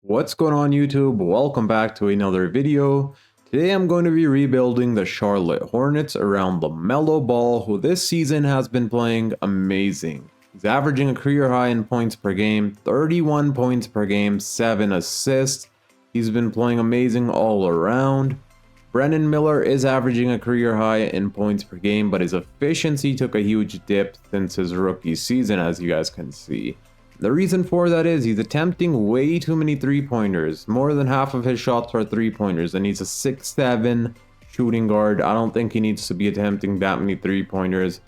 What's going on YouTube? Welcome back to another video. Today I'm going to be rebuilding the Charlotte Hornets around LaMelo Ball, who this season has been playing amazing. He's averaging a career high in points per game, 31 points per game, 7 assists. He's been playing amazing all around. Brandon Miller is averaging a career high in points per game, but his efficiency took a huge dip since his rookie season, as you guys can see. The reason for that is he's attempting way too many three-pointers. More than half of his shots are three-pointers, and he's a 6'7" shooting guard. I don't think he needs to be attempting that many three-pointers.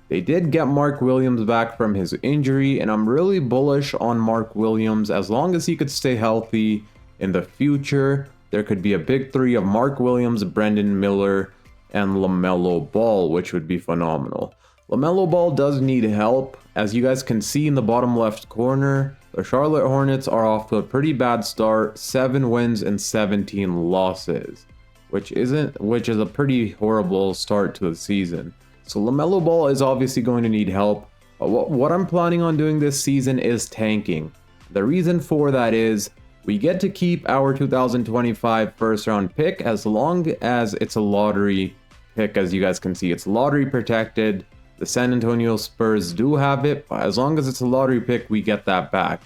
They did get Mark Williams back from his injury, and I'm really bullish on Mark Williams. As long as he could stay healthy in the future, there could be a big three of Mark Williams, Brandon Miller, and LaMelo Ball, which would be phenomenal. LaMelo Ball does need help. As you guys can see in the bottom left corner, the Charlotte Hornets are off to a pretty bad start, 7 wins and 17 losses, which is a pretty horrible start to the season. So LaMelo Ball is obviously going to need help. But what I'm planning on doing this season is tanking. The reason for that is we get to keep our 2025 first round pick as long as it's a lottery pick. As you guys can see, it's lottery protected. The San Antonio Spurs do have it, but as long as it's a lottery pick, we get that back.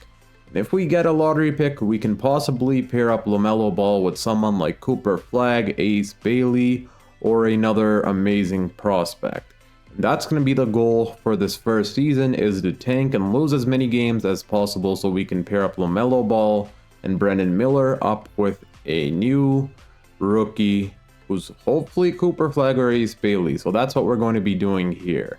And if we get a lottery pick, we can possibly pair up LaMelo Ball with someone like Cooper Flagg, Ace Bailey, or another amazing prospect. And that's going to be the goal for this first season, is to tank and lose as many games as possible so we can pair up LaMelo Ball and Brandon Miller up with a new rookie who's hopefully Cooper Flagg or Ace Bailey. So that's what we're going to be doing here.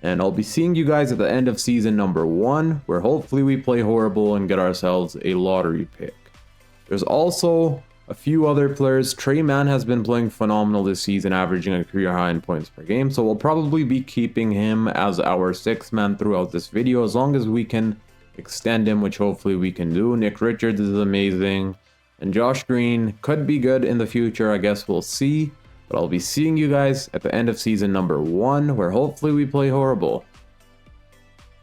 And I'll be seeing you guys at the end of season number 1, where hopefully we play horrible and get ourselves a lottery pick. There's also a few other players. Trey Mann has been playing phenomenal this season, averaging a career high in points per game. So we'll probably be keeping him as our 6th man throughout this video, as long as we can extend him, which hopefully we can do. Nick Richards is amazing. And Josh Green could be good in the future, I guess we'll see. But I'll be seeing you guys at the end of season number 1, where hopefully we play horrible.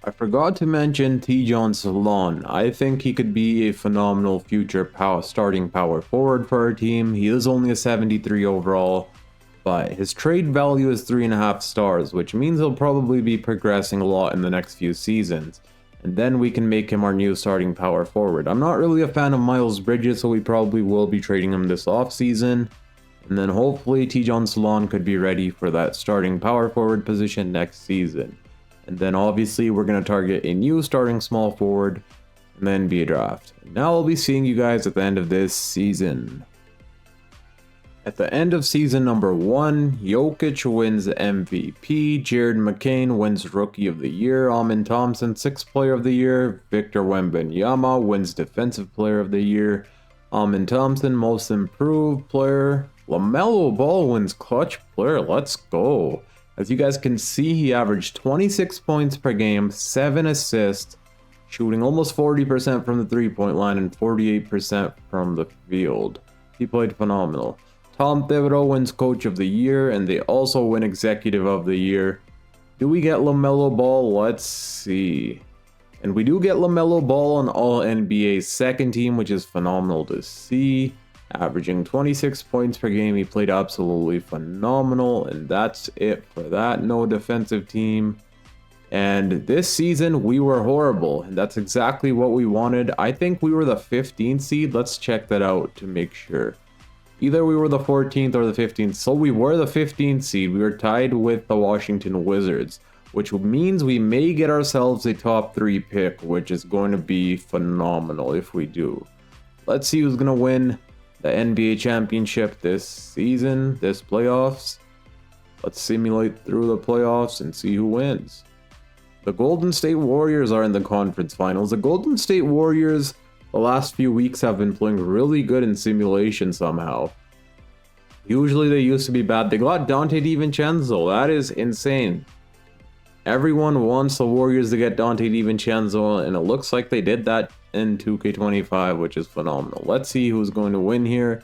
I forgot to mention T-John Salon. I think he could be a phenomenal future starting power forward for our team. He is only a 73 overall, but his trade value is 3.5 stars, which means he'll probably be progressing a lot in the next few seasons. And then we can make him our new starting power forward. I'm not really a fan of Miles Bridges, so we probably will be trading him this offseason. And then hopefully T-John Salon could be ready for that starting power forward position next season. And then obviously we're going to target a new starting small forward and then NBA draft. Now I'll be seeing you guys at the end of this season. At the end of season number 1, Jokic wins MVP, Jared McCain wins Rookie of the Year, Amin Thompson 6th Player of the Year, Victor Wembanyama wins Defensive Player of the Year, Amin Thompson Most Improved Player, LaMelo Ball wins Clutch Player. Let's go. As you guys can see, he averaged 26 points per game, 7 assists, shooting almost 40% from the three-point line and 48% from the field. He played phenomenal. Tom Thibodeau wins Coach of the Year, and they also win Executive of the Year. Do we get LaMelo Ball? Let's see. And we do get LaMelo Ball on All-NBA's second team, which is phenomenal to see. Averaging 26 points per game, he played absolutely phenomenal, and that's it for that. No defensive team. And this season, we were horrible, and that's exactly what we wanted. I think we were the 15th seed. Let's check that out to make sure. Either we were the 14th or the 15th. So we were the 15th seed. We were tied with the Washington Wizards, which means we may get ourselves a top 3 pick, which is going to be phenomenal if we do. Let's see who's going to win the NBA championship this season, this playoffs. Let's simulate through the playoffs and see who wins. The Golden State Warriors are in the conference finals. The Golden State Warriors, the last few weeks, have been playing really good in simulation somehow. Usually they used to be bad. They got Dante DiVincenzo. That is insane. Everyone wants the Warriors to get Dante DiVincenzo, and it looks like they did that in 2K25, which is phenomenal. Let's see who's going to win here.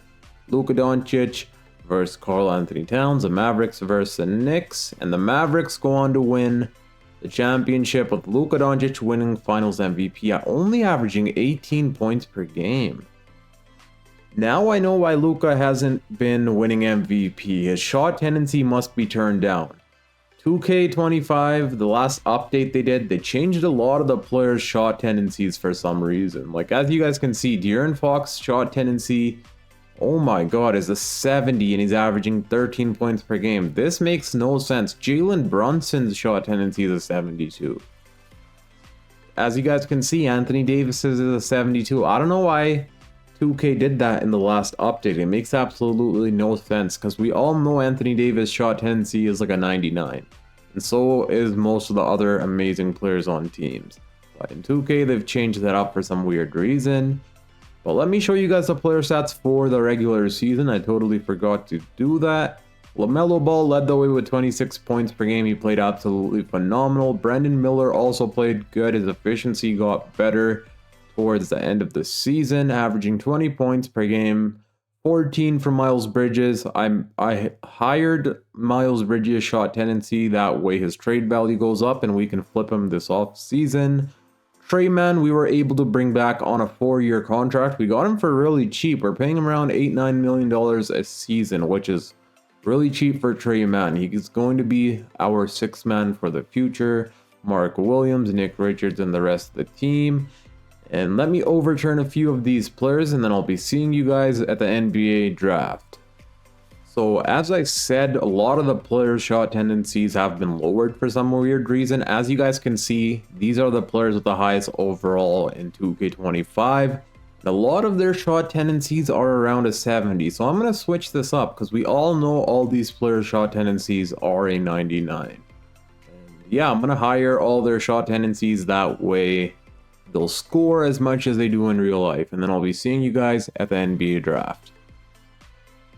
Luka Doncic versus Karl Anthony Towns. The Mavericks versus the Knicks. And the Mavericks go on to win the championship with Luka Doncic winning Finals MVP at only averaging 18 points per game. Now I know why Luka hasn't been winning MVP. His shot tendency must be turned down. 2K25, the last update they did, they changed a lot of the players' shot tendencies for some reason. Like, as you guys can see, De'Aaron Fox's shot tendency, oh my god, is a 70 and he's averaging 13 points per game. This makes no sense. Jalen Brunson's shot tendency is a 72. As you guys can see, Anthony Davis's is a 72. I don't know why 2K did that in the last update. It makes absolutely no sense because we all know Anthony Davis' shot tendency is like a 99. And so is most of the other amazing players on teams. But in 2K, they've changed that up for some weird reason. But let me show you guys the player stats for the regular season. I totally forgot to do that. LaMelo Ball led the way with 26 points per game. He played absolutely phenomenal. Brandon Miller also played good. His efficiency got better towards the end of the season, averaging 20 points per game. 14 from Miles Bridges. I hired Miles Bridges' shot tendency. That way his trade value goes up and we can flip him this off season. Trey Mann, we were able to bring back on a 4-year contract. We got him for really cheap. We're paying him around $8-9 million a season, which is really cheap for Trey Mann. He's going to be our 6th man for the future. Mark Williams, Nick Richards, and the rest of the team. And let me overturn a few of these players and then I'll be seeing you guys at the NBA draft. So as I said, a lot of the players' shot tendencies have been lowered for some weird reason. As you guys can see, these are the players with the highest overall in 2K25. A lot of their shot tendencies are around a 70. So I'm going to switch this up because we all know all these players' shot tendencies are a 99. And yeah, I'm going to hire all their shot tendencies that way. They'll score as much as they do in real life, and then I'll be seeing you guys at the NBA draft.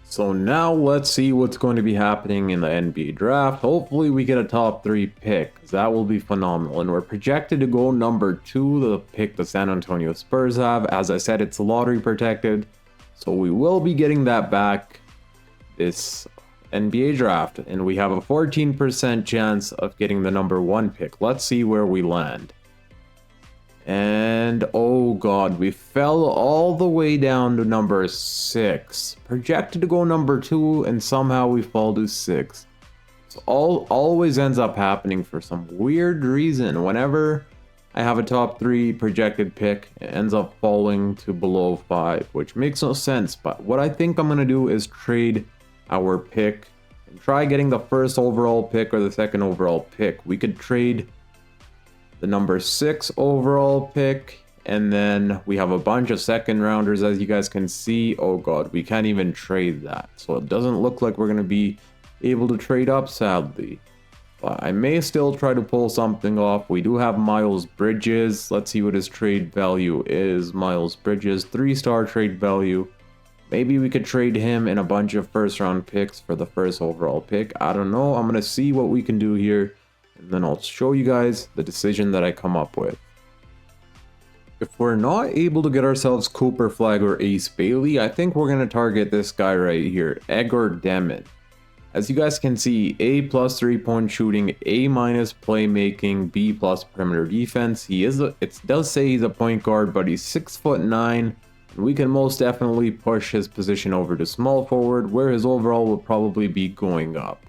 So now let's see what's going to be happening in the NBA draft. Hopefully we get a top 3 pick, because that will be phenomenal. And we're projected to go number 2, the pick the San Antonio Spurs have. As I said, it's lottery protected, so we will be getting that back this NBA draft. And we have a 14% chance of getting the number 1 pick. Let's see where we land. And oh god, we fell all the way down to number 6. Projected to go number 2 and somehow we fall to 6. It's always ends up happening for some weird reason. Whenever I have a top 3 projected pick, it ends up falling to below 5, which makes no sense. But what I think I'm going to do is trade our pick and try getting the 1st overall pick or the 2nd overall pick. We could trade the number 6 overall pick, and then we have a bunch of 2nd rounders, as you guys can see. Oh god, we can't even trade that, so it doesn't look like we're going to be able to trade up, sadly. But I may still try to pull something off. We do have Miles Bridges. Let's see what his trade value is. Miles Bridges, 3-star trade value. Maybe we could trade him in a bunch of 1st round picks for the 1st overall pick. I don't know. I'm going to see what we can do here, and then I'll show you guys the decision that I come up with. If we're not able to get ourselves Cooper Flag or Ace Bailey, I think we're going to target this guy right here, Egor Demon. As you guys can see, A+ 3-point shooting, A- playmaking, B+ perimeter defense. It does say he's a point guard, but he's 6'9", and we can most definitely push his position over to small forward, where his overall will probably be going up.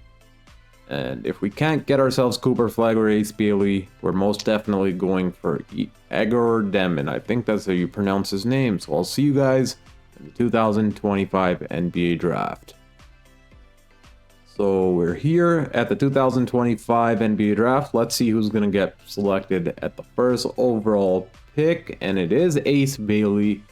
And if we can't get ourselves Cooper Flag or Ace Bailey, we're most definitely going for Egor Demon. I think that's how you pronounce his name. So I'll see you guys in the 2025 NBA draft. So we're here at the 2025 NBA draft. Let's see who's going to get selected at the 1st overall pick. And it is Ace Bailey.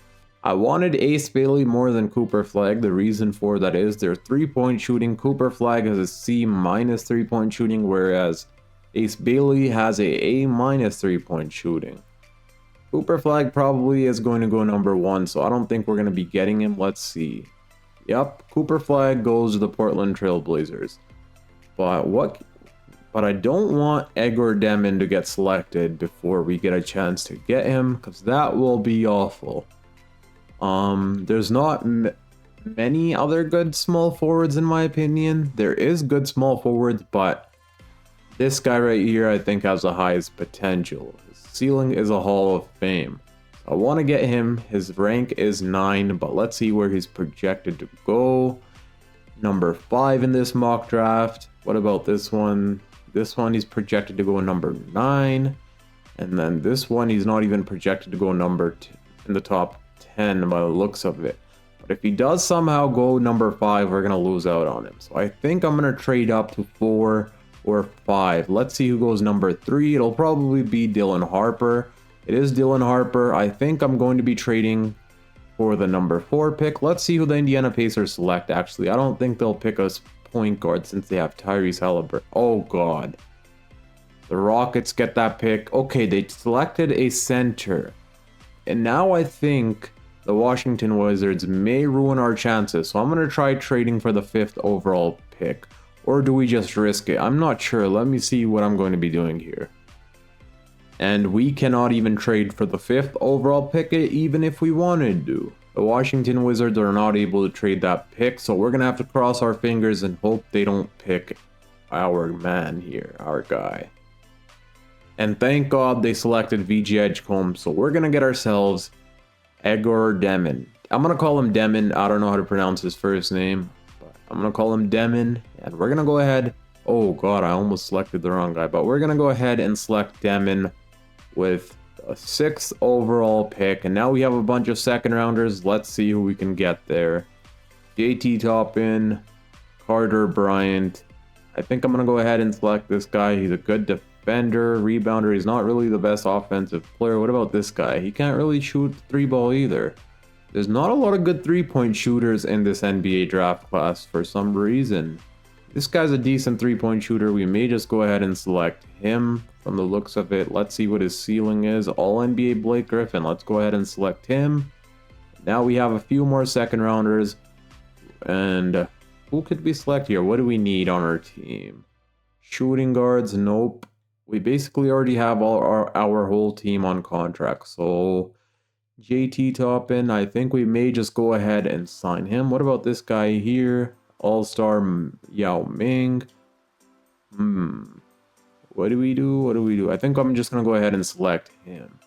I wanted Ace Bailey more than Cooper Flag. The reason for that is their 3-point shooting. Cooper Flag has a C- 3-point shooting, whereas Ace Bailey has a A- 3-point shooting. Cooper Flag probably is going to go number 1, so I don't think we're going to be getting him. Let's see. Yep, Cooper Flag goes to the Portland Trail Blazers. But I don't want Egor Demon to get selected before we get a chance to get him, because that will be awful. There's not many other good small forwards in my opinion. There is good small forwards, but this guy right here I think has the highest potential. His ceiling is a Hall of Fame. I want to get him. His rank is 9, but let's see where he's projected to go. Number 5 in this mock draft. What about this one? This one he's projected to go number 9. And then this one he's not even projected to go in the top 10 by the looks of it. But if he does somehow go number 5, we're going to lose out on him. So I think I'm going to trade up to 4 or 5. Let's see who goes number 3. It'll probably be Dylan Harper. It is Dylan Harper. I think I'm going to be trading for the number 4 pick. Let's see who the Indiana Pacers select, actually. I don't think they'll pick us point guard since they have Tyrese Halliburton. Oh, God. The Rockets get that pick. Okay, they selected a center. And now I think the Washington Wizards may ruin our chances. So I'm going to try trading for the 5th overall pick. Or do we just risk it? I'm not sure. Let me see what I'm going to be doing here. And we cannot even trade for the 5th overall pick even if we wanted to. The Washington Wizards are not able to trade that pick. So we're going to have to cross our fingers and hope they don't pick our man here, our guy. And thank God they selected VJ Edgecombe. So we're going to get ourselves Egor Demon. I'm going to call him Demon. I don't know how to pronounce his first name, but I'm going to call him Demon. And we're going to go ahead. Oh, God, I almost selected the wrong guy. But we're going to go ahead and select Demon with a 6th overall pick. And now we have a bunch of 2nd rounders. Let's see who we can get there. JT Toppin, Carter Bryant. I think I'm going to go ahead and select this guy. He's a good defender, rebounder. He's not really the best offensive player. What about this guy? He can't really shoot the 3-ball either. There's not a lot of good 3-point shooters in this NBA draft class for some reason. This guy's a decent 3-point shooter. We may just go ahead and select him from the looks of it. Let's see what his ceiling is. All NBA Blake Griffin. Let's go ahead and select him. Now we have a few more 2nd rounders. And who could we select here? What do we need on our team? Shooting guards? Nope. We basically already have our whole team on contract. So JT Toppin, I think we may just go ahead and sign him. What about this guy here? All-Star Yao Ming. What do we do? I think I'm just going to go ahead and select him.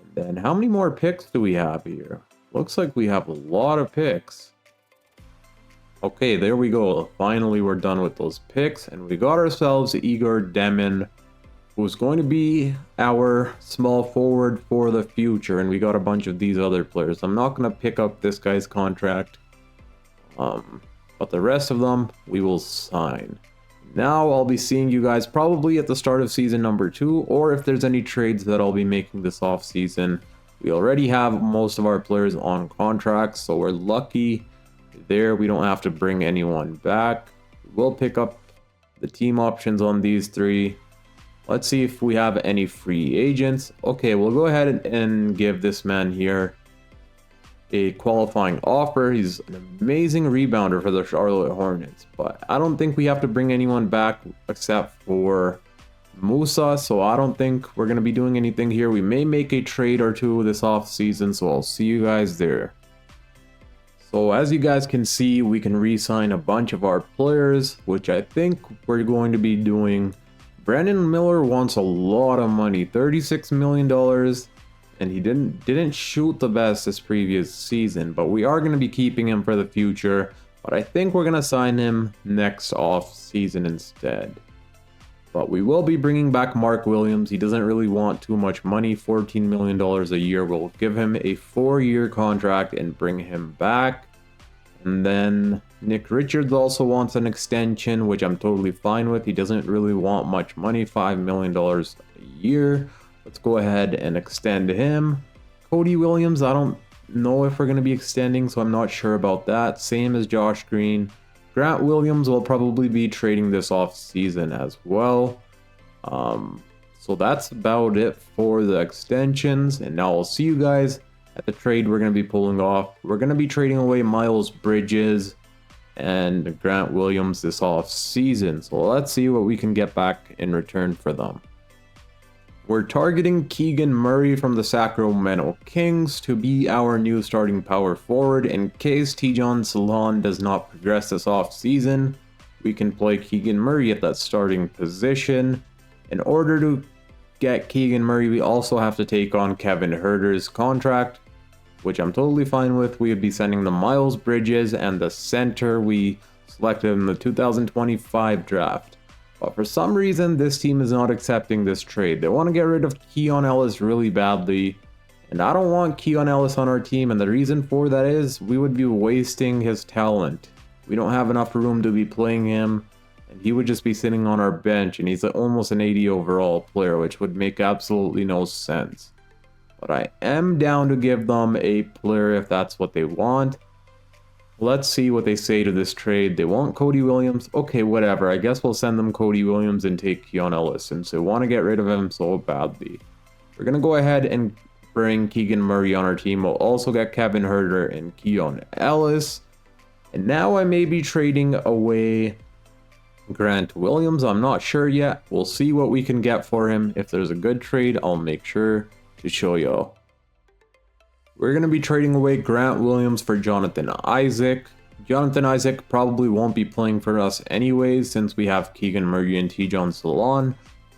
And then how many more picks do we have here? Looks like we have a lot of picks. Okay, there we go. Finally, we're done with those picks. And we got ourselves Igor Demon, who's going to be our small forward for the future. And we got a bunch of these other players. I'm not going to pick up this guy's contract. But the rest of them, we will sign. Now I'll be seeing you guys probably at the start of season number 2, or if there's any trades that I'll be making this off season. We already have most of our players on contracts, so we're lucky there. We don't have to bring anyone back. We'll pick up the team options on these 3. Let's see if we have any free agents. Okay, we'll go ahead and give this man here a qualifying offer. He's an amazing rebounder for the Charlotte Hornets, but I don't think we have to bring anyone back except for Musa, so I don't think we're going to be doing anything here. We may make a trade or 2 this off season, so I'll see you guys there. So as you guys can see, we can re-sign a bunch of our players, which I think we're going to be doing. Brandon Miller wants a lot of money, $36 million. And he didn't shoot the best this previous season, but we are going to be keeping him for the future. But I think we're going to sign him next off season instead. But we will be bringing back Mark Williams. He doesn't really want too much money, $14 million a year. We'll give him a 4-year contract and bring him back. And then Nick Richards also wants an extension, which I'm totally fine with. He doesn't really want much money, $5 million a year. Let's go ahead and extend him. Cody Williams, I don't know if we're going to be extending, so I'm not sure about that. Same as Josh Green. Grant Williams will probably be trading this off season as well. So that's about it for the extensions. And now I'll see you guys at the trade we're going to be pulling off. We're going to be trading away Miles Bridges and Grant Williams this off season. So let's see what we can get back in return for them. We're targeting Keegan Murray from the Sacramento Kings to be our new starting power forward. In case Tijon Salon does not progress this offseason, we can play Keegan Murray at that starting position. In order to get Keegan Murray, we also have to take on Kevin Huerter's contract, which I'm totally fine with. We would be sending the Miles Bridges and the center we selected in the 2025 draft. But for some reason, this team is not accepting this trade. They want to get rid of Keon Ellis really badly. And I don't want Keon Ellis on our team, and the reason for that is we would be wasting his talent. We don't have enough room to be playing him, and he would just be sitting on our bench, and he's almost an 80 overall player, which would make absolutely no sense. But I am down to give them a player if that's what they want. Let's see what they say to this trade. They want Cody Williams. Okay, whatever. I guess we'll send them Cody Williams and take Keon Ellis since they want to get rid of him so badly. We're going to go ahead and bring Keegan Murray on our team. We'll also get Kevin Huerter and Keon Ellis. And now I may be trading away Grant Williams. I'm not sure yet. We'll see what we can get for him. If there's a good trade, I'll make sure to show y'all. We're going to be trading away Grant Williams for Jonathan Isaac. Jonathan Isaac probably won't be playing for us anyways since we have Keegan Murray and T-John Salon.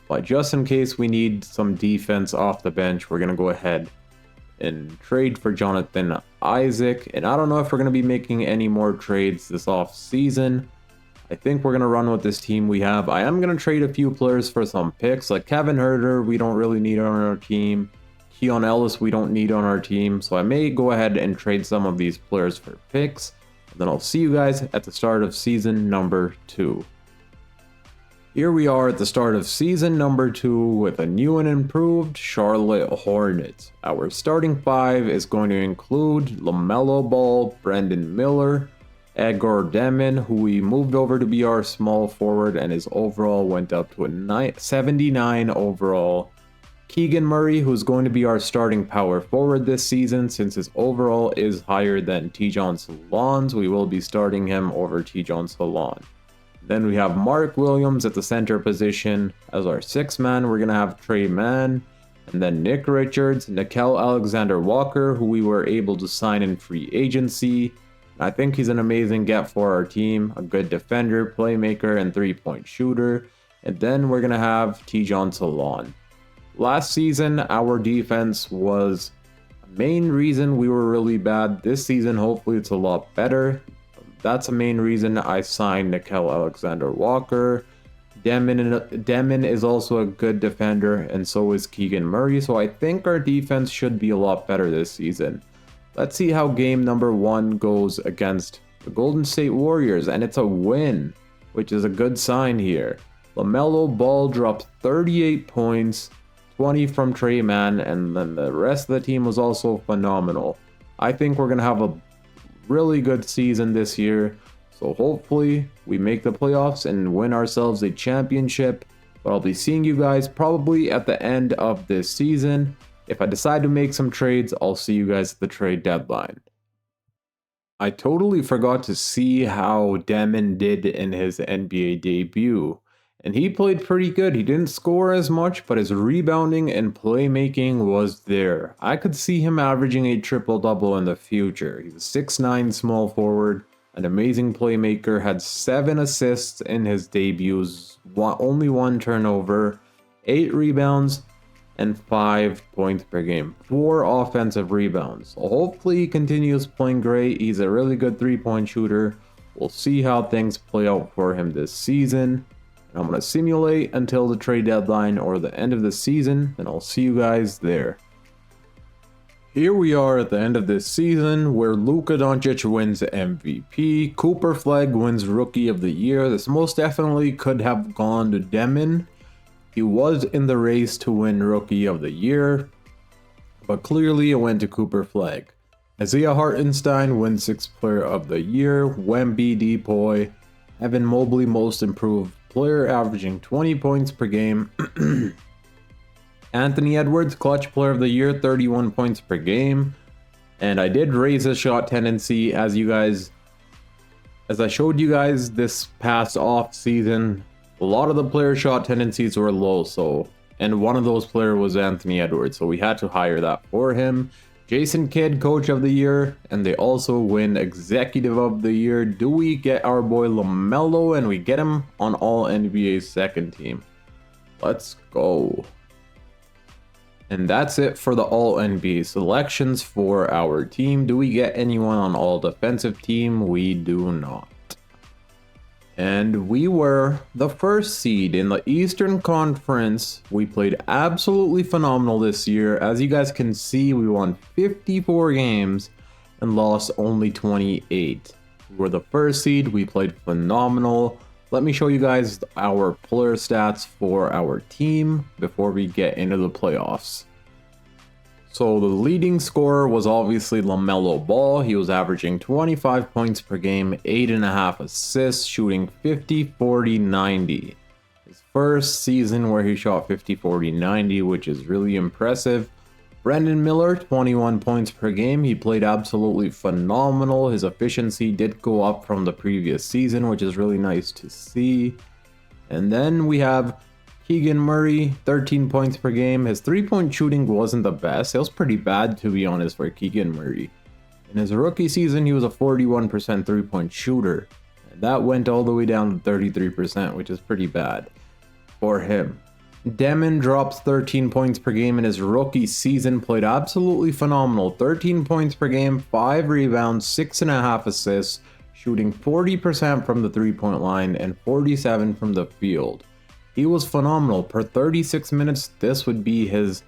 But just in case we need some defense off the bench, we're going to go ahead and trade for Jonathan Isaac. And I don't know if we're going to be making any more trades this off season. I think we're going to run with this team we have. I am going to trade a few players for some picks. Like Kevin Huerter, we don't really need on our team. Keon Ellis, we don't need on our team. So I may go ahead and trade some of these players for picks. And then I'll see you guys at the start of season number 2. Here we are at the start of season number 2 with a new and improved Charlotte Hornets. Our starting 5 is going to include LaMelo Ball, Brandon Miller, Edgar Demon, who we moved over to be our small forward and his overall went up to a 79 overall. Keegan Murray, who's going to be our starting power forward this season since his overall is higher than T-John Salon's. We will be starting him over T-John Salon. Then we have Mark Williams at the center position. As our 6th man, we're going to have Trey Mann. And then Nick Richards, Nickeil Alexander-Walker, who we were able to sign in free agency. I think he's an amazing get for our team. A good defender, playmaker, and 3-point shooter. And then we're going to have T-John Salon. Last season, our defense was a main reason we were really bad. This season, hopefully it's a lot better. That's the main reason I signed Nickeil Alexander-Walker. Demon is also a good defender, and so is Keegan Murray. So I think our defense should be a lot better this season. Let's see how game number 1 goes against the Golden State Warriors, and it's a win, which is a good sign here. LaMelo Ball dropped 38 points, 20 from Trey Mann, and then the rest of the team was also phenomenal. I think we're going to have a really good season this year, so hopefully we make the playoffs and win ourselves a championship. But I'll be seeing you guys probably at the end of this season. If I decide to make some trades, I'll see you guys at the trade deadline. I totally forgot to see how Demon did in his NBA debut, and he played pretty good. He didn't score as much, but his rebounding and playmaking was there. I could see him averaging a triple-double in the future. He's a 6'9" small forward, an amazing playmaker, had 7 assists in his debuts, only 1 turnover, 8 rebounds, and 5 points per game. 4 offensive rebounds. So hopefully he continues playing great. He's a really good 3-point shooter. We'll see how things play out for him this season. I'm going to simulate until the trade deadline or the end of the season, and I'll see you guys there. Here we are at the end of this season where Luka Doncic wins MVP, Cooper Flag wins Rookie of the Year. This most definitely could have gone to Demon. He was in the race to win Rookie of the Year, but clearly it went to Cooper Flag. Isaiah Hartenstein wins 6th Player of the Year, Wemby Depoy, Evan Mobley Most Improved Player, averaging 20 points per game. Anthony Edwards, Clutch Player of the Year, 31 points per game. And I did raise his shot tendency as I showed you guys this past off season. A lot of the player shot tendencies were low, and one of those players was Anthony Edwards, so we had to hire that for him. Jason Kidd, Coach of the Year, and they also win Executive of the Year. Do we get our boy LaMelo, and we get him on All-NBA second team? Let's go. And that's it for the all NBA selections for our team. Do we get anyone on all defensive team? We do not. And we were the first seed in the Eastern Conference. We played absolutely phenomenal this year. As you guys can see, we won 54 games and lost only 28. We were the first seed. We played phenomenal. Let me show you guys our player stats for our team before we get into the playoffs. So the leading scorer was obviously LaMelo Ball. He was averaging 25 points per game, 8.5 assists, shooting 50, 40, 90. His first season where he shot 50, 40, 90, which is really impressive. Brandon Miller, 21 points per game. He played absolutely phenomenal. His efficiency did go up from the previous season, which is really nice to see. And then we have Keegan Murray, 13 points per game. His three-point shooting wasn't the best. It was pretty bad, to be honest, for Keegan Murray. In his rookie season, he was a 41% three-point shooter. And that went all the way down to 33%, which is pretty bad for him. Demon drops 13 points per game in his rookie season. Played absolutely phenomenal. 13 points per game, 5 rebounds, 6.5 assists, shooting 40% from the three-point line and 47% from the field. He was phenomenal. Per 36 minutes, this would be his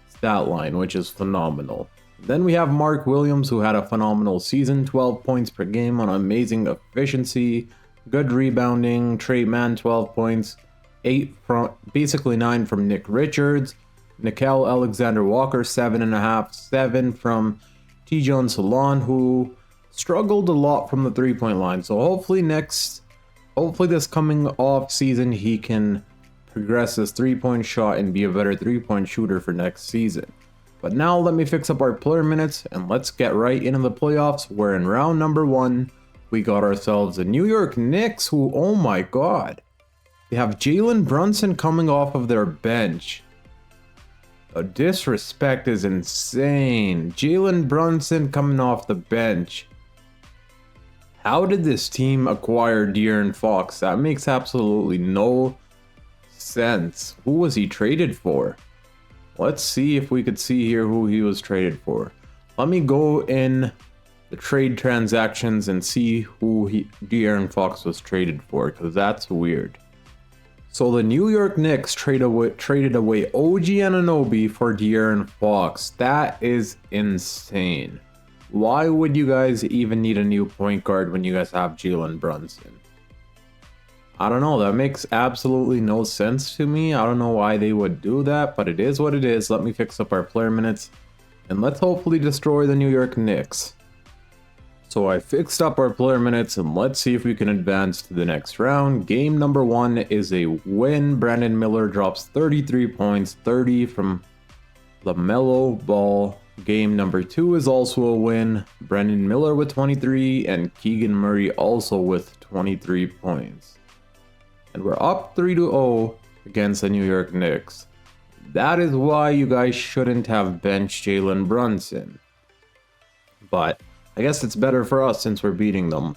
stat line, which is phenomenal. Then we have Mark Williams, who had a phenomenal season, 12 points per game on amazing efficiency, good rebounding. Trey Mann, 12 points, 8 from, basically 9 from Nick Richards. Nickeil Alexander-Walker, 7.5, 7 from T-John Salon, who struggled a lot from the three-point line. So hopefully this coming off season, he can progress his three-point shot and be a better three-point shooter for next season. But now let me fix up our player minutes and let's get right into the playoffs, where in round number 1 we got ourselves the New York Knicks, who, oh my god, they have Jalen Brunson coming off of their bench. The disrespect is insane. Jalen Brunson coming off the bench. How did this team acquire De'Aaron Fox? That makes absolutely no sense. Who was he traded for? Let's see if we could see here who he was traded for. Let me go in the trade transactions and see who De'Aaron Fox was traded for, because that's weird. So the New York Knicks traded away OG Anunoby for De'Aaron Fox. That is insane. Why would you guys even need a new point guard when you guys have Jalen Brunson? I don't know, that makes absolutely no sense to me. I don't know why they would do that, but it is what it is. Let me fix up our player minutes and let's hopefully destroy the New York Knicks. So I fixed up our player minutes and let's see if we can advance to the next round. Game number 1 is a win. Brandon Miller drops 33 points, 30 from LaMelo Ball. Game number 2 is also a win. Brandon Miller with 23 and Keegan Murray also with 23 points. And we're up 3-0 against the New York Knicks. That is why you guys shouldn't have benched Jalen Brunson. But I guess it's better for us since we're beating them.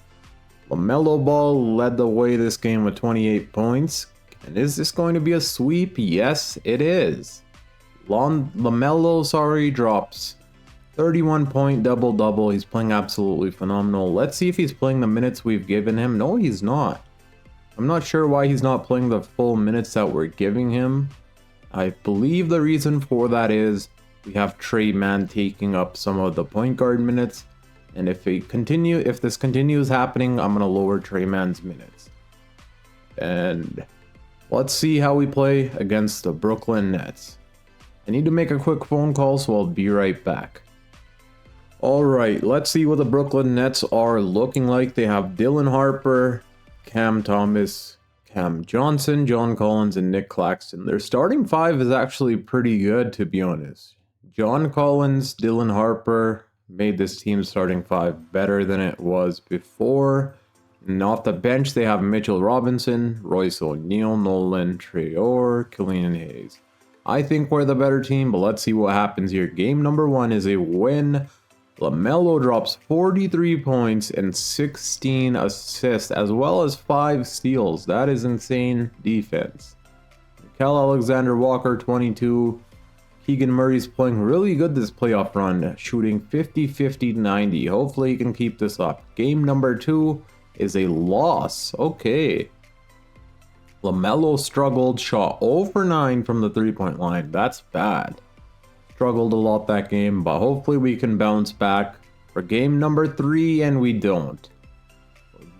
LaMelo Ball led the way this game with 28 points. And is this going to be a sweep? Yes, it is. LaMelo drops 31-point double-double. He's playing absolutely phenomenal. Let's see if he's playing the minutes we've given him. No, he's not. I'm not sure why he's not playing the full minutes that we're giving him. I believe the reason for that is we have Trey Mann taking up some of the point guard minutes. And if this continues happening, I'm going to lower Trey Mann's minutes. And let's see how we play against the Brooklyn Nets. I need to make a quick phone call, so I'll be right back. Alright, let's see what the Brooklyn Nets are looking like. They have Dylan Harper, Cam Thomas, Cam Johnson, John Collins, and Nick Claxton. Their starting 5 is actually pretty good, to be honest. John Collins, Dylan Harper made this team's starting 5 better than it was before. And off the bench, they have Mitchell Robinson, Royce O'Neal, Nolan Traore, Killian Hayes. I think we're the better team, but let's see what happens here. Game number 1 is a win. LaMelo drops 43 points and 16 assists, as well as 5 steals. That is insane defense. Nickeil Alexander-Walker, 22. Keegan Murray's playing really good this playoff run, shooting 50-50-90. Hopefully he can keep this up. Game number 2 is a loss. Okay. LaMelo struggled, shot 0 for 9 from the three-point line. That's bad. Struggled a lot that game, but hopefully we can bounce back for game number 3, and we don't.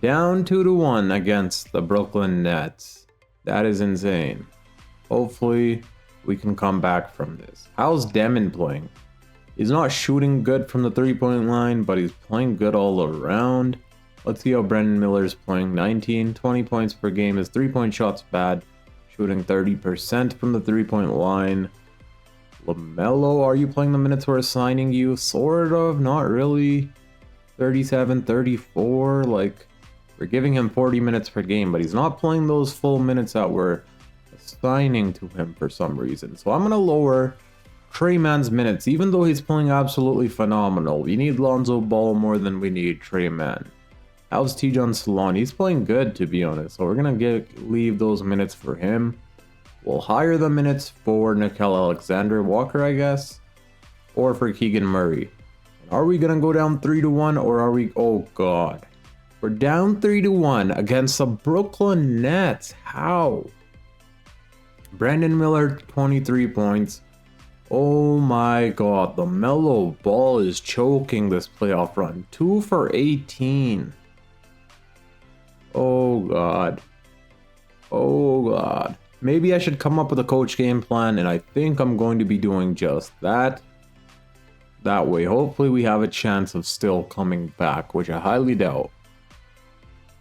Down 2-1 against the Brooklyn Nets. That is insane. Hopefully we can come back from this. How's Demon playing? He's not shooting good from the three-point line, but he's playing good all around. Let's see how Brandon Miller's playing. 19, 20 points per game. His three-point shot's bad. Shooting 30% from the three-point line. LaMelo, are you playing the minutes we're assigning you? Sort of, not really. 37, 34, like, we're giving him 40 minutes per game, but he's not playing those full minutes that we're assigning to him for some reason. So I'm going to lower Trey Mann's minutes, even though he's playing absolutely phenomenal. We need Lonzo Ball more than we need Trey Mann. How's Tijon Salon? He's playing good, to be honest, so we're going to leave those minutes for him. We'll hire the minutes for Nickeil Alexander-Walker, I guess, or for Keegan Murray. Are we going to go down 3-1, or are we... Oh, God. We're down 3-1 against the Brooklyn Nets. How? Brandon Miller, 23 points. Oh my God. The LaMelo Ball is choking this playoff run. 2 for 18. Oh, God. Oh, God. Maybe I should come up with a coach game plan, and I think I'm going to be doing just that. That way, hopefully we have a chance of still coming back, which I highly doubt.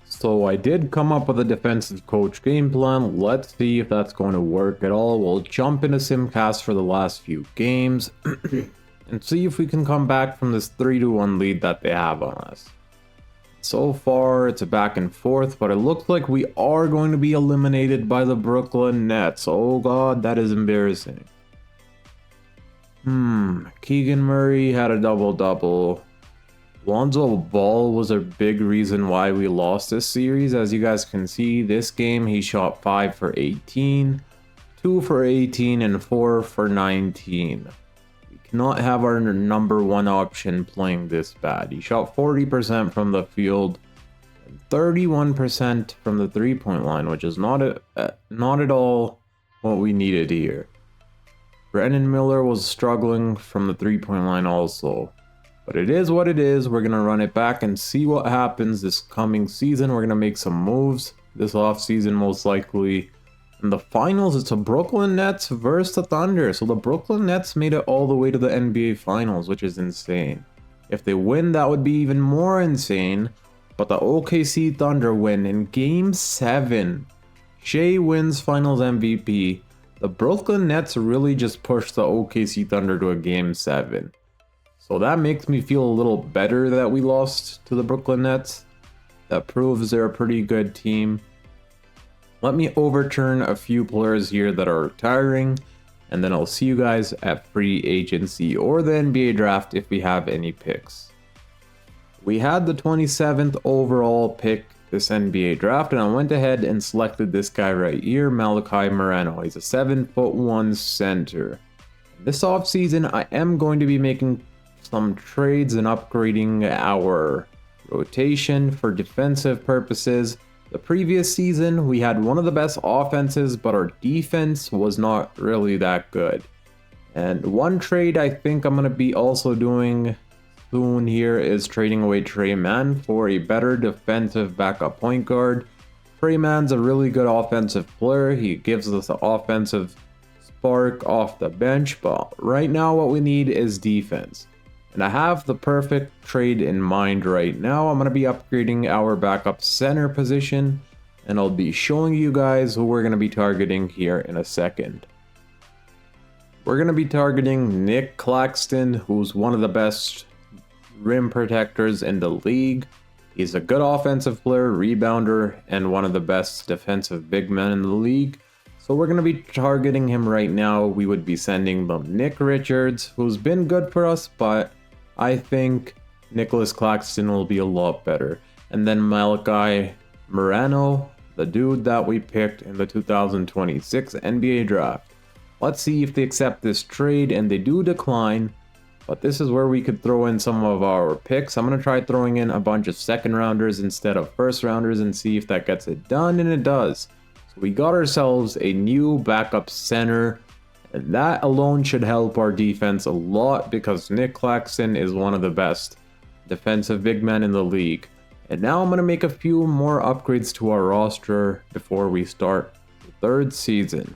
So I did come up with a defensive coach game plan. Let's see if that's going to work at all. We'll jump into Simcast for the last few games and see if we can come back from this 3-1 lead that they have on us. So far, it's a back and forth, but it looks like we are going to be eliminated by the Brooklyn Nets. Oh God, that is embarrassing. Keegan Murray had a double-double. Lonzo Ball was a big reason why we lost this series. As you guys can see, this game he shot 5 for 18, 2 for 18, and 4 for 19. We cannot have our number one option playing this bad. He shot 40% from the field and 31% from the three-point line, which is not at all what we needed here. Brandon Miller was struggling from the three-point line also. But it is what it is. We're going to run it back and see what happens this coming season. We're going to make some moves this offseason most likely. In the finals, it's a Brooklyn Nets versus the Thunder. So the Brooklyn Nets made it all the way to the NBA Finals, which is insane. If they win, that would be even more insane. But the OKC Thunder win in Game 7. Shea wins Finals MVP. The Brooklyn Nets really just pushed the OKC Thunder to a Game 7. So that makes me feel a little better that we lost to the Brooklyn Nets. That proves they're a pretty good team. Let me overturn a few players here that are retiring, and then I'll see you guys at free agency or the NBA draft if we have any picks. We had the 27th overall pick this NBA draft, and I went ahead and selected this guy right here, Malachi Moreno. He's a 7'1" center. This offseason, I am going to be making some trades and upgrading our rotation for defensive purposes. The previous season, we had one of the best offenses, but our defense was not really that good. And one trade I think I'm going to be also doing soon here is trading away Trey Mann for a better defensive backup point guard. Trey Mann's a really good offensive player. He gives us an offensive spark off the bench, but right now what we need is defense. And I have the perfect trade in mind right now. I'm going to be upgrading our backup center position, and I'll be showing you guys who we're going to be targeting here in a second. We're going to be targeting Nick Claxton, who's one of the best rim protectors in the league. He's a good offensive player, rebounder, and one of the best defensive big men in the league. So we're going to be targeting him right now. We would be sending them Nick Richards, who's been good for us, but I think Nicholas Claxton will be a lot better. And then Malachi Moreno, the dude that we picked in the 2026 NBA draft. Let's see if they accept this trade, and they do decline. But this is where we could throw in some of our picks. I'm going to try throwing in a bunch of second rounders instead of first rounders and see if that gets it done, and it does. So we got ourselves a new backup center, and that alone should help our defense a lot because Nick Claxton is one of the best defensive big men in the league. And now I'm going to make a few more upgrades to our roster before we start the third season.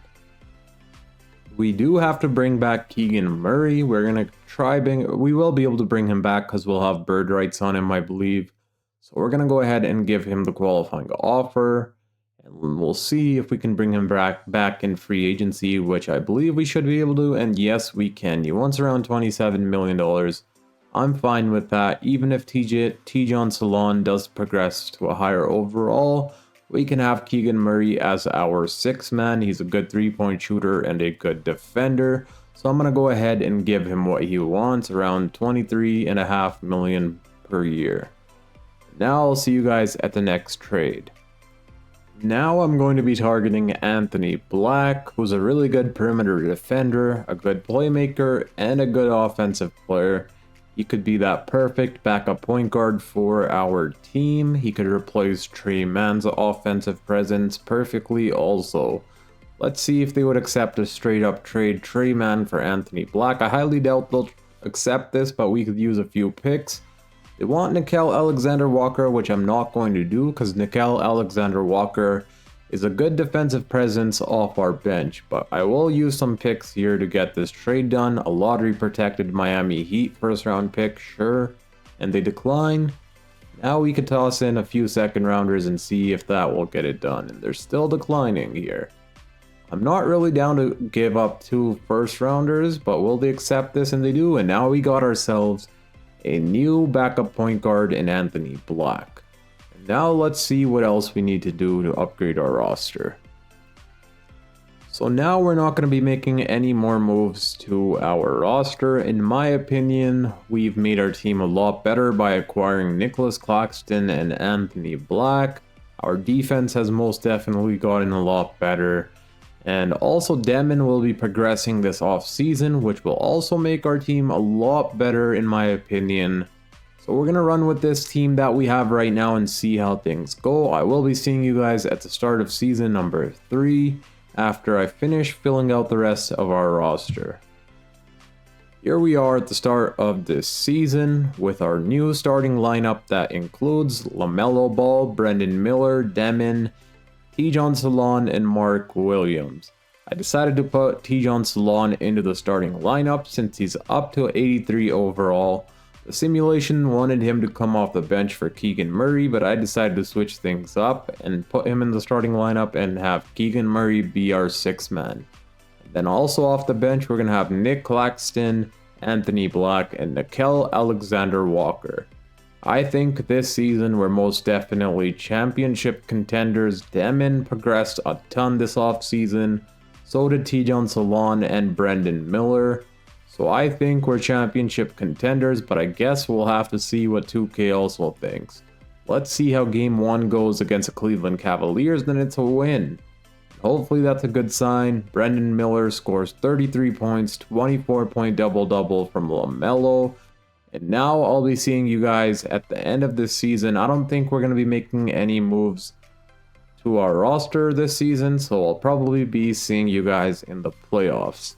We do have to bring back Keegan Murray. We will be able to bring him back because we'll have bird rights on him, I believe. So we're going to go ahead and give him the qualifying offer. And we'll see if we can bring him back in free agency, which I believe we should be able to. And yes, we can. He wants around $27 million. I'm fine with that. Even if T-John Salon does progress to a higher overall, we can have Keegan Murray as our sixth man. He's a good three-point shooter and a good defender. So I'm going to go ahead and give him what he wants, around $23.5 million per year. Now I'll see you guys at the next trade. Now I'm going to be targeting Anthony Black, who's a really good perimeter defender, a good playmaker, and a good offensive player. He could be that perfect backup point guard for our team. He could replace Trey Mann's offensive presence perfectly also. Let's see if they would accept a straight up trade Trey Mann for Anthony Black. I highly doubt they'll accept this, but we could use a few picks. They want Nickeil Alexander-Walker, which I'm not going to do because Nickeil Alexander-Walker is a good defensive presence off our bench, but I will use some picks here to get this trade done. A lottery protected Miami Heat first round pick, sure, and they decline. Now we could toss in a few second rounders and see if that will get it done, and they're still declining here. I'm not really down to give up 2 first rounders, but will they accept this? And they do, and now we got ourselves a new backup point guard in Anthony Black. Now let's see what else we need to do to upgrade our roster. So now we're not going to be making any more moves to our roster. In my opinion, we've made our team a lot better by acquiring Nicholas Claxton and Anthony Black. Our defense has most definitely gotten a lot better. And also Demon will be progressing this off-season, which will also make our team a lot better in my opinion. So we're going to run with this team that we have right now and see how things go. I will be seeing you guys at the start of season number 3 after I finish filling out the rest of our roster. Here we are at the start of this season with our new starting lineup that includes LaMelo Ball, Brendan Miller, Demon, T-John Salon, and Mark Williams. I decided to put T-John Salon into the starting lineup since he's up to 83 overall. The simulation wanted him to come off the bench for Keegan Murray, but I decided to switch things up and put him in the starting lineup and have Keegan Murray be our 6th man. Then also off the bench, we're going to have Nick Claxton, Anthony Black, and Nickeil Alexander-Walker. I think this season we're most definitely championship contenders. Demon progressed a ton this offseason. So did T-John Salon and Brendan Miller. So I think we're championship contenders, but I guess we'll have to see what 2K also thinks. Let's see how game 1 goes against the Cleveland Cavaliers, then it's a win. Hopefully that's a good sign. Brendan Miller scores 33 points, 24-point double-double from LaMelo. And now I'll be seeing you guys at the end of this season. I don't think we're going to be making any moves to our roster this season, so I'll probably be seeing you guys in the playoffs.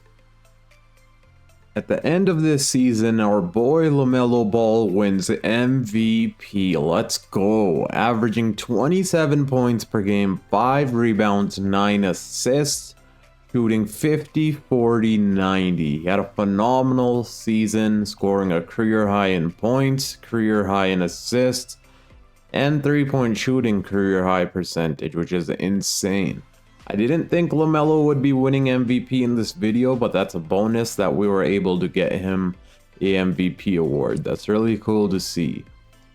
At the end of this season, our boy LaMelo Ball wins MVP. Let's go. Averaging 27 points per game, 5 rebounds, 9 assists, shooting 50, 40, 90. He had a phenomenal season, scoring a career high in points, career high in assists, and 3-point shooting career high percentage, which is insane. I didn't think LaMelo would be winning MVP in this video, but that's a bonus that we were able to get him a MVP award. That's really cool to see.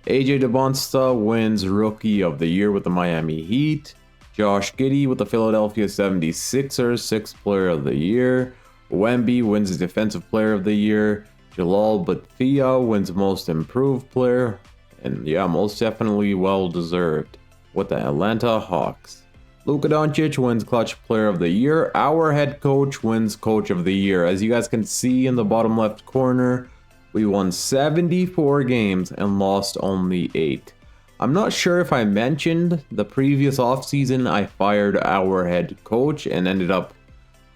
AJ DeBonsta wins Rookie of the Year with the Miami Heat. Josh Giddey with the Philadelphia 76ers, 6th Player of the Year. Wemby wins Defensive Player of the Year. Jalal Bethia wins Most Improved Player. And yeah, most definitely well deserved with the Atlanta Hawks. Luka Doncic wins Clutch Player of the Year. Our head coach wins Coach of the Year. As you guys can see in the bottom left corner, we won 74 games and lost only 8. I'm not sure if I mentioned the previous offseason I fired our head coach and ended up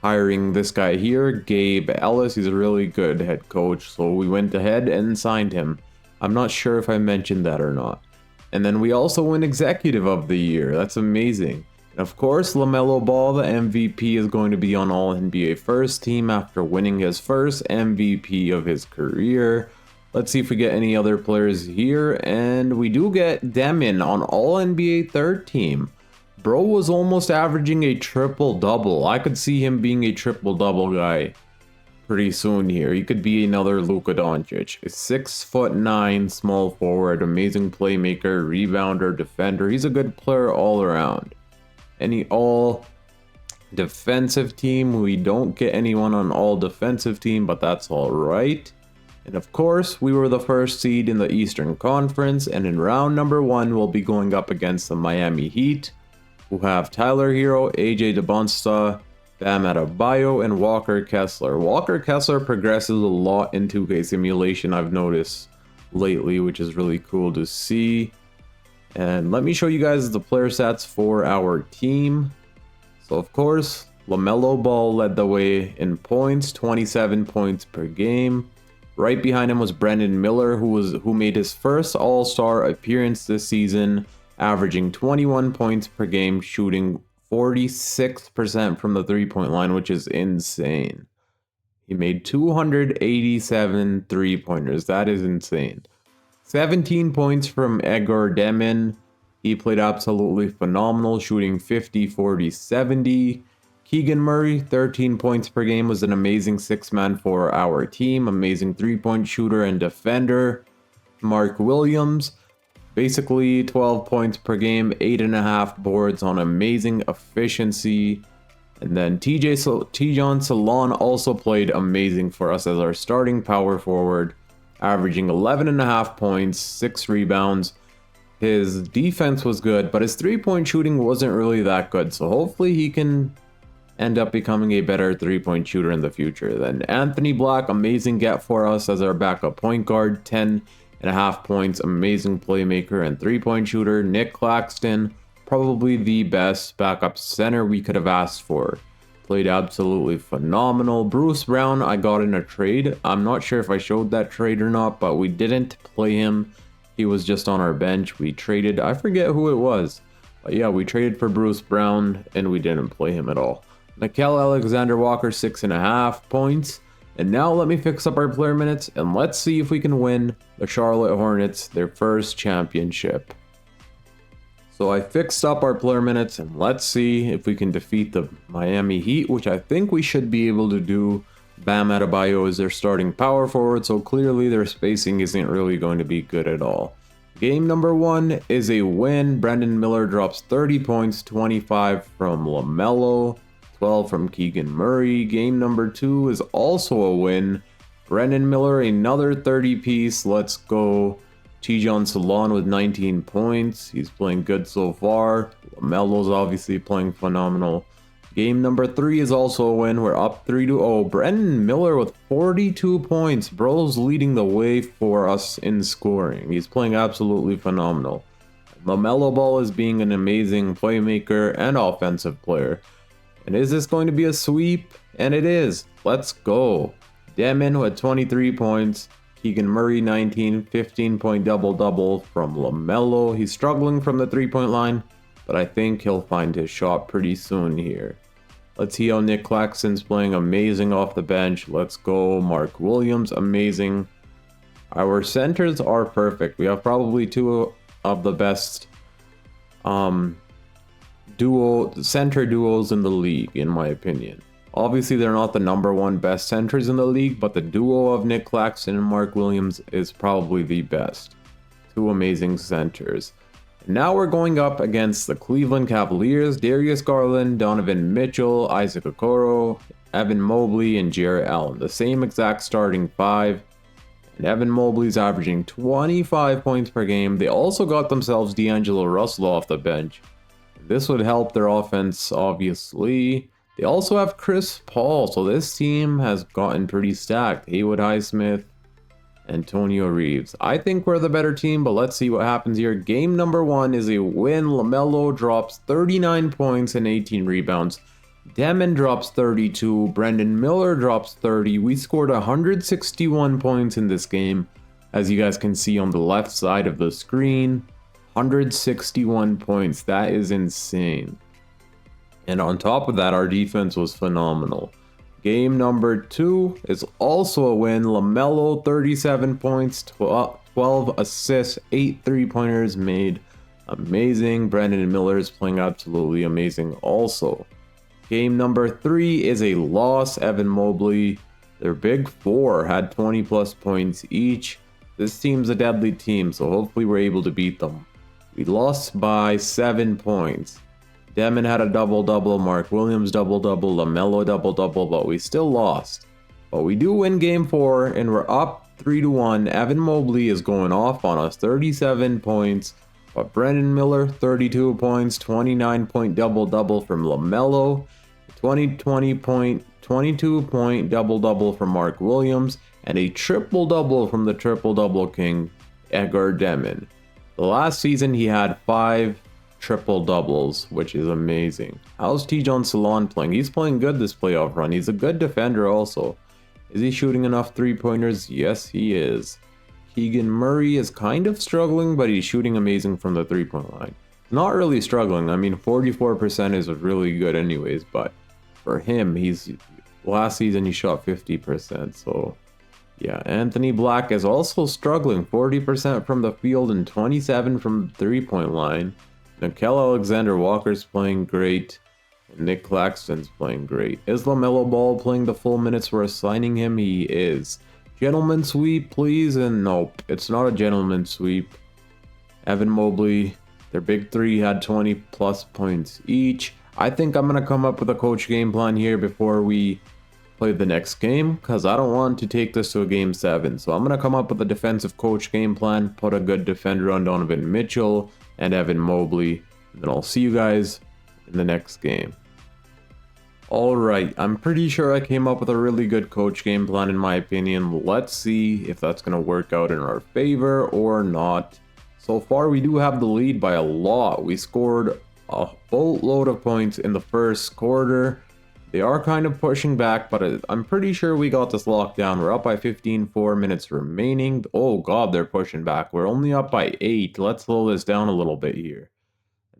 hiring this guy here, Gabe Ellis. He's a really good head coach, so we went ahead and signed him. I'm not sure if I mentioned that or not. And then we also win Executive of the Year. That's amazing. And of course, LaMelo Ball, the MVP, is going to be on All-NBA First Team after winning his first MVP of his career. Let's see if we get any other players here. And we do get Demon on All-NBA Third Team. Bro was almost averaging a triple-double. I could see him being a triple-double guy pretty soon here. He could be another Luka Doncic. A 6'9" small forward, amazing playmaker, rebounder, defender. He's a good player all around. Any all defensive team, we don't get anyone on all defensive team, but that's all right. And of course, we were the first seed in the Eastern Conference, and in round number 1, we'll be going up against the Miami Heat, who have Tyler Hero, AJ DeBonsta, Bam Adebayo, and Walker Kessler. Walker Kessler progresses a lot in 2K Simulation, I've noticed lately, which is really cool to see. And let me show you guys the player stats for our team. So of course, LaMelo Ball led the way in points, 27 points per game. Right behind him was Brandon Miller, who made his first All-Star appearance this season, averaging 21 points per game, shooting 46% from the three-point line, which is insane. He made 287 three-pointers. That is insane. 17 points from Edgar Demon. He played absolutely phenomenal, shooting 50, 40, 70. Keegan Murray, 13 points per game, was an amazing six-man for our team. Amazing three-point shooter and defender. Mark Williams, basically 12 points per game, 8.5 boards on amazing efficiency. And then Tijon Salon also played amazing for us as our starting power forward, averaging 11.5 points, 6 rebounds. His defense was good, but his three-point shooting wasn't really that good. So hopefully he can end up becoming a better three-point shooter in the future. Then Anthony Black, amazing get for us as our backup point guard, 10.5 points, amazing playmaker and three-point shooter. Nick Claxton, probably the best backup center we could have asked for. Played absolutely phenomenal. Bruce Brown, I got in a trade. I'm not sure if I showed that trade or not, but we didn't play him. He was just on our bench. We traded, I forget who it was. But yeah, we traded for Bruce Brown and we didn't play him at all. Nickeil Alexander-Walker, 6.5 points. And now let me fix up our player minutes and let's see if we can win the Charlotte Hornets their first championship. So I fixed up our player minutes and let's see if we can defeat the Miami Heat, which I think we should be able to do. Bam Adebayo is their starting power forward, so clearly their spacing isn't really going to be good at all. Game number 1 is a win. Brandon Miller drops 30 points, 25 from LaMelo, 12 from Keegan Murray. Game number 2 is also a win. Brandon Miller, another 30 piece. Let's go. Tijon Salon with 19 points. He's playing good so far. LaMelo's obviously playing phenomenal. Game number 3 is also a win. We're up 3-0. Brandon Miller with 42 points. Bro's leading the way for us in scoring. He's playing absolutely phenomenal. LaMelo Ball is being an amazing playmaker and offensive player. And is this going to be a sweep? And it is. Let's go. Demon with 23 points. Keegan Murray 19, 15-point double-double from LaMelo. He's struggling from the three-point line, but I think he'll find his shot pretty soon here. Let's see how Nick Claxton's playing amazing off the bench. Let's go. Mark Williams, amazing. Our centers are perfect. We have probably 2 of the best center duos in the league, in my opinion. Obviously, they're not the #1 best centers in the league, but the duo of Nick Claxton and Mark Williams is probably the best. 2 amazing centers. Now we're going up against the Cleveland Cavaliers. Darius Garland, Donovan Mitchell, Isaac Okoro, Evan Mobley, and Jarrett Allen. The same exact starting 5. And Evan Mobley's averaging 25 points per game. They also got themselves D'Angelo Russell off the bench. This would help their offense, obviously. They also have Chris Paul, so this team has gotten pretty stacked. Haywood Highsmith, Antonio Reeves. I think we're the better team, but let's see what happens here. Game number 1 is a win. LaMelo drops 39 points and 18 rebounds. Demon drops 32. Brendan Miller drops 30. We scored 161 points in this game, as you guys can see on the left side of the screen. 161 points. That is insane. And on top of that, our defense was phenomenal. Game number 2 is also a win. LaMelo, 37 points, 12 assists, 8 3-pointers made. Amazing. Brendan Miller is playing absolutely amazing also. Game number 3 is a loss. Evan Mobley, their big 4, had 20 plus points each. This team's a deadly team, so hopefully we're able to beat them. We lost by 7 points. Demon had a double-double, Mark Williams double-double, LaMelo double-double, but we still lost. But we do win game 4, and we're up 3-1. Evan Mobley is going off on us, 37 points. But Brendan Miller, 32 points, 29-point double-double from LaMelo, 22-point double-double from Mark Williams, and a triple-double from the triple-double king, Edgar Demon. The last season, he had 5 triple-doubles, which is amazing. How's Tijon Salon playing? He's playing good this playoff run. He's a good defender also. Is he shooting enough 3-pointers? Yes, he is. Keegan Murray is kind of struggling, but he's shooting amazing from the 3-point line. Not really struggling. I mean, 44% is really good anyways, but for him, last season he shot 50%, so yeah. Anthony Black is also struggling, 40% from the field and 27 from the 3-point line. Nickel Alexander-Walker's playing great, and Nick Claxton's playing great. Is LaMelo Ball playing the full minutes we're assigning him? He is. Gentleman sweep, please, and nope, it's not a gentleman sweep. Evan Mobley, their big 3 had 20 plus points each. I think I'm going to come up with a coach game plan here before we play the next game, because I don't want to take this to a game 7. So I'm going to come up with a defensive coach game plan, put a good defender on Donovan Mitchell and Evan Mobley, and then I'll see you guys in the next game. Alright, I'm pretty sure I came up with a really good coach game plan in my opinion. Let's see if that's going to work out in our favor or not. So far we do have the lead by a lot. We scored a boatload of points in the first quarter. They are kind of pushing back, but I'm pretty sure we got this locked down. We're up by 15, 4 minutes remaining. Oh god, they're pushing back. We're only up by 8. Let's slow this down a little bit here.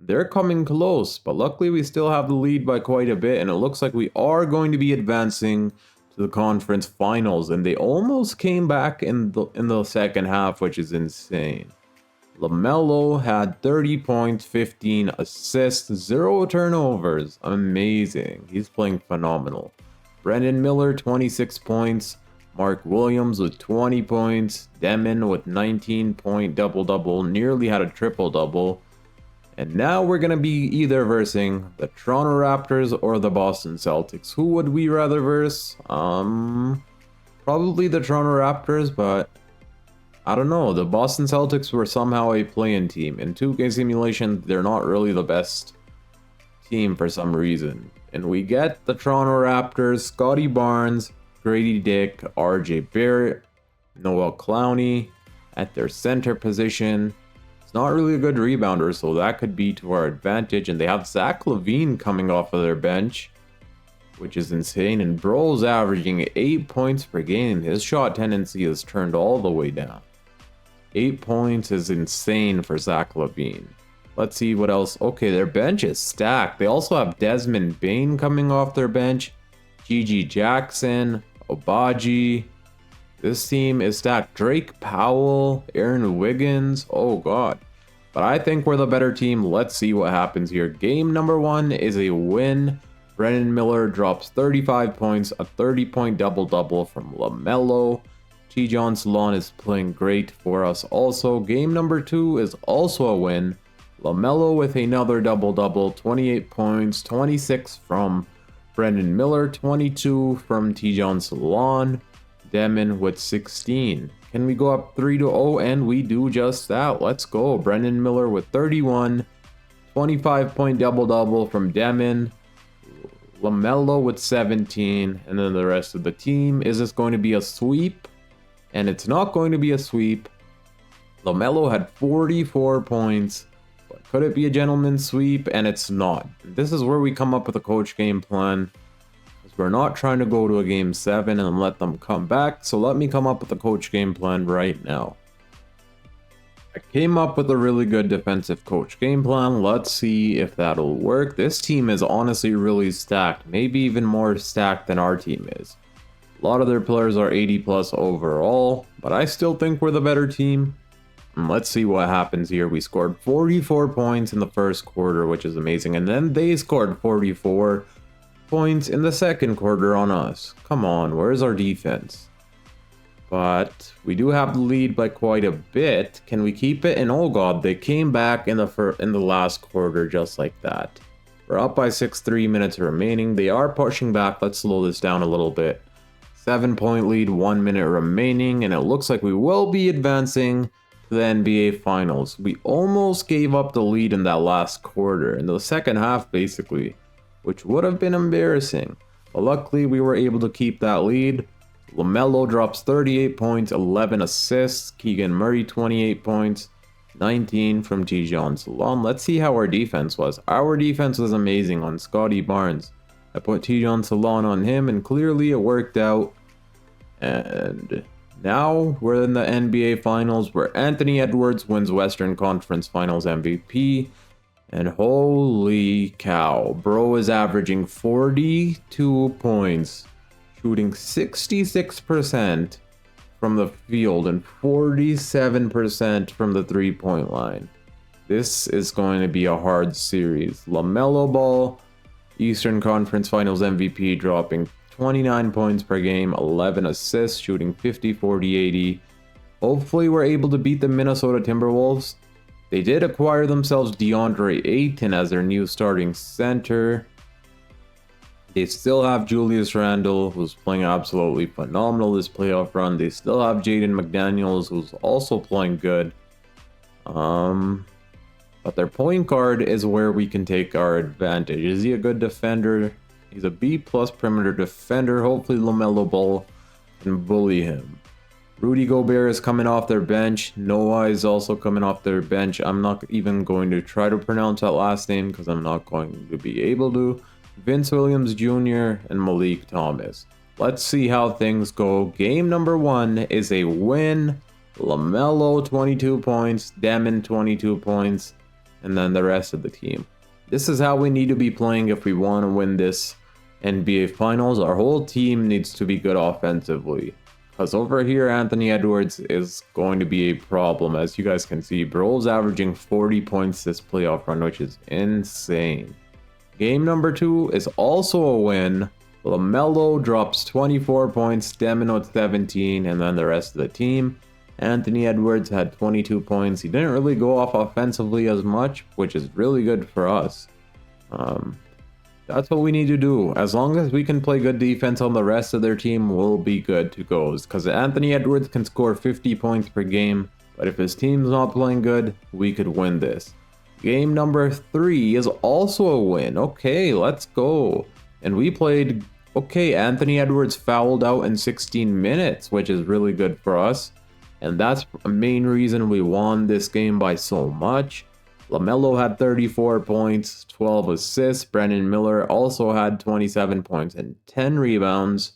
They're coming close, but luckily we still have the lead by quite a bit, and it looks like we are going to be advancing to the conference finals, and they almost came back in the second half, which is insane. LaMelo had 30 points, 15 assists, 0 turnovers. Amazing. He's playing phenomenal. Brendan Miller, 26 points. Mark Williams with 20 points. Demon with 19-point double-double. Nearly had a triple-double. And now we're going to be either versing the Toronto Raptors or the Boston Celtics. Who would we rather verse? Probably the Toronto Raptors, but I don't know. The Boston Celtics were somehow a play-in team. In 2K Simulation, they're not really the best team for some reason. And we get the Toronto Raptors, Scotty Barnes, Grady Dick, RJ Barrett, Noel Clowney at their center position. It's not really a good rebounder, so that could be to our advantage. And they have Zach LaVine coming off of their bench, which is insane. And Bro's averaging 8 points per game. His shot tendency has turned all the way down. 8 points is insane for Zach LaVine. Let's see what else. Okay, their bench is stacked. They also have Desmond Bane coming off their bench, Gigi Jackson, Obagi. This team is stacked. Drake Powell, Aaron Wiggins. Oh god. But I think we're the better team. Let's see what happens here. Game number 1 is a win. Brendan Miller drops 35 points, a 30-point double-double from LaMelo. Tijon Salon is playing great for us also. Game number 2 is also a win. LaMelo with another double-double, 28 points, 26 from Brendan Miller, 22 from Tijon Salon. Demon with 16. Can we go up 3-0? And we do just that. Let's go. Brendan Miller with 31, 25-point double-double from Demon. LaMelo with 17, and then the rest of the team. Is this going to be a sweep? And it's not going to be a sweep. LaMelo had 44 points. But could it be a gentleman's sweep? And it's not. This is where we come up with a coach game plan. Because we're not trying to go to a game 7 and let them come back. So let me come up with a coach game plan right now. I came up with a really good defensive coach game plan. Let's see if that'll work. This team is honestly really stacked. Maybe even more stacked than our team is. A lot of their players are 80 plus overall. But I still think we're the better team. And let's see what happens here. We scored 44 points in the first quarter, which is amazing. And then they scored 44 points in the second quarter on us. Come on, where's our defense? But we do have the lead by quite a bit. Can we keep it? And oh god, they came back in the last quarter just like that. We're up by 3 minutes remaining. They are pushing back. Let's slow this down a little bit. 7-point lead, 1 minute remaining, and it looks like we will be advancing to the NBA Finals. We almost gave up the lead in that last quarter, in the second half basically, which would have been embarrassing. But luckily we were able to keep that lead. LaMelo drops 38 points, 11 assists. Keegan Murray 28 points, 19 from Tijon Salon. Let's see how our defense was. Our defense was amazing on Scotty Barnes. I put Tijon Salon on him and clearly it worked out. And now we're in the NBA Finals where Anthony Edwards wins Western Conference Finals MVP. And holy cow, bro is averaging 42 points. Shooting 66% from the field and 47% from the three-point line. This is going to be a hard series. LaMelo Ball, Eastern Conference Finals MVP, dropping 29 points per game, 11 assists, shooting 50, 40, 80. Hopefully we're able to beat the Minnesota Timberwolves. They did acquire themselves DeAndre Ayton as their new starting center. They still have Julius Randle, who's playing absolutely phenomenal this playoff run. They still have Jaden McDaniels, who's also playing good. But their point guard is where we can take our advantage. Is he a good defender? He's a B+ perimeter defender. Hopefully LaMelo Ball can bully him. Rudy Gobert is coming off their bench. Noah is also coming off their bench. I'm not even going to try to pronounce that last name because I'm not going to be able to. Vince Williams Jr. and Malik Thomas. Let's see how things go. Game number 1 is a win. LaMelo 22 points, Demon 22 points, and then the rest of the team. This is how we need to be playing if we want to win this NBA Finals. Our whole team needs to be good offensively. Because over here, Anthony Edwards is going to be a problem. As you guys can see, bro's averaging 40 points this playoff run, which is insane. Game number 2 is also a win. LaMelo drops 24 points, Demon with 17, and then the rest of the team. Anthony Edwards had 22 points. He didn't really go off offensively as much, which is really good for us. That's what we need to do. As long as we can play good defense on the rest of their team, we'll be good to go. Because Anthony Edwards can score 50 points per game, but if his team's not playing good, we could win this. Game number 3 is also a win. Okay, let's go. And we played... Okay, Anthony Edwards fouled out in 16 minutes, which is really good for us. And that's a main reason we won this game by so much. LaMelo had 34 points, 12 assists. Brandon Miller also had 27 points and 10 rebounds.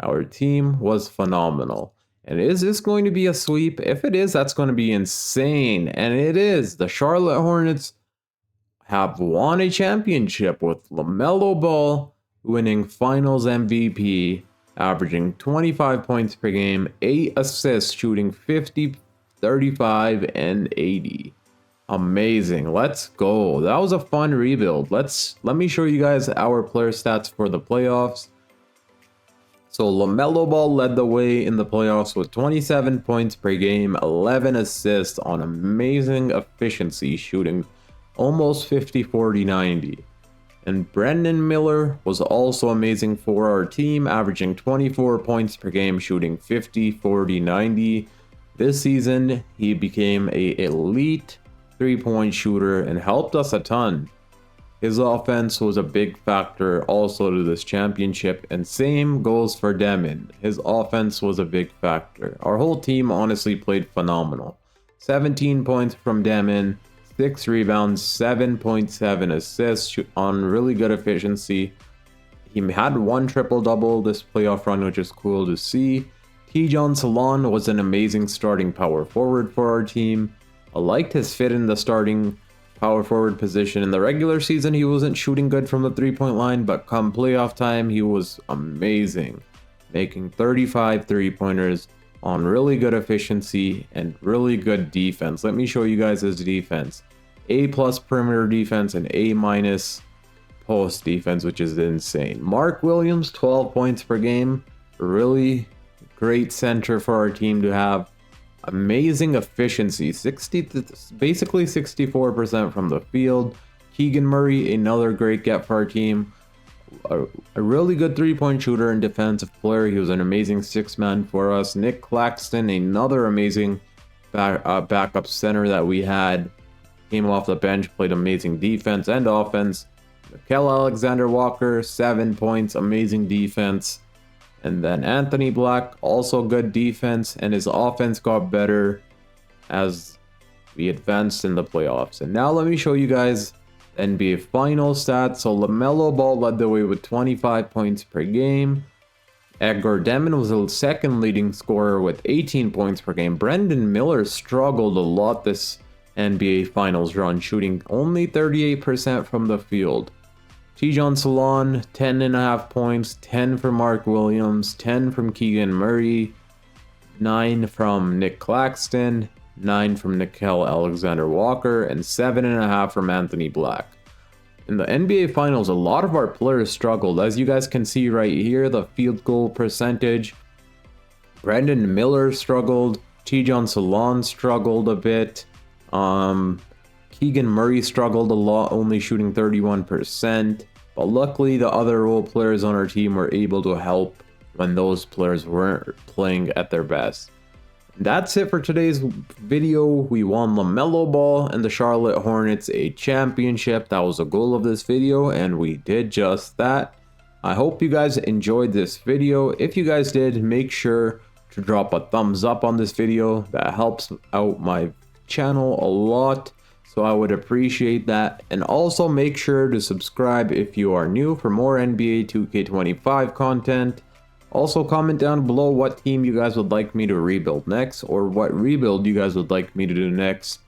Our team was phenomenal. And is this going to be a sweep? If it is, that's going to be insane. And it is. The Charlotte Hornets have won a championship with LaMelo Ball winning Finals MVP, averaging 25 points per game, 8 assists, shooting 50, 35, and 80. Amazing. Let's go. That was a fun rebuild. Let me show you guys our player stats for the playoffs. So LaMelo Ball led the way in the playoffs with 27 points per game, 11 assists on amazing efficiency, shooting almost 50, 40, 90. And Brandon Miller was also amazing for our team, averaging 24 points per game, shooting 50, 40, 90. This season, he became an elite 3-point shooter and helped us a ton. His offense was a big factor also to this championship, and same goes for Demon. His offense was a big factor. Our whole team honestly played phenomenal. 17 points from Demon, 6 rebounds, 7.7 assists on really good efficiency. He had 1 triple-double this playoff run, which is cool to see. Tijon Salon was an amazing starting power forward for our team. I liked his fit in the starting power forward position. In the regular season, he wasn't shooting good from the 3-point line, but come playoff time, he was amazing, making 35 3-pointers on really good efficiency and really good defense. Let me show you guys his defense. A+ perimeter defense and A- post defense, which is insane. Mark Williams, 12 points per game. Really great center for our team to have. Amazing efficiency, basically 64% from the field. Keegan Murray, another great get for our team. A really good 3-point shooter and defensive player. He was an amazing 6-man for us. Nick Claxton, another amazing backup center that we had. Came off the bench, played amazing defense and offense. Nickeil Alexander-Walker, 7 points, amazing defense. And then Anthony Black, also good defense, and his offense got better as we advanced in the playoffs. And now let me show you guys NBA final stats. So LaMelo Ball led the way with 25 points per game. Edgar Demon was the second leading scorer with 18 points per game. Brendan Miller struggled a lot this NBA Finals run, shooting only 38% from the field. Tijon Salon, 10.5 points, 10 from Mark Williams, 10 from Keegan Murray, 9 from Nick Claxton, 9 from Nickeil Alexander-Walker, and 7.5 from Anthony Black. In the NBA Finals, a lot of our players struggled. As you guys can see right here, the field goal percentage. Brendan Miller struggled. Tijon Salon struggled a bit. Keegan Murray struggled a lot, only shooting 31%. But luckily, the other role players on our team were able to help when those players weren't playing at their best. That's it for today's video. We won LaMelo Ball and the Charlotte Hornets a championship. That was the goal of this video, and we did just that. I hope you guys enjoyed this video. If you guys did, make sure to drop a thumbs up on this video. That helps out my channel a lot, so I would appreciate that. And also make sure to subscribe if you are new for more NBA 2K25 content. Also comment down below what team you guys would like me to rebuild next, or what rebuild you guys would like me to do next.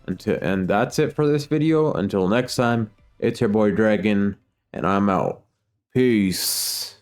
And that's it for this video. Until next time, it's your boy Dragon, and I'm out. Peace.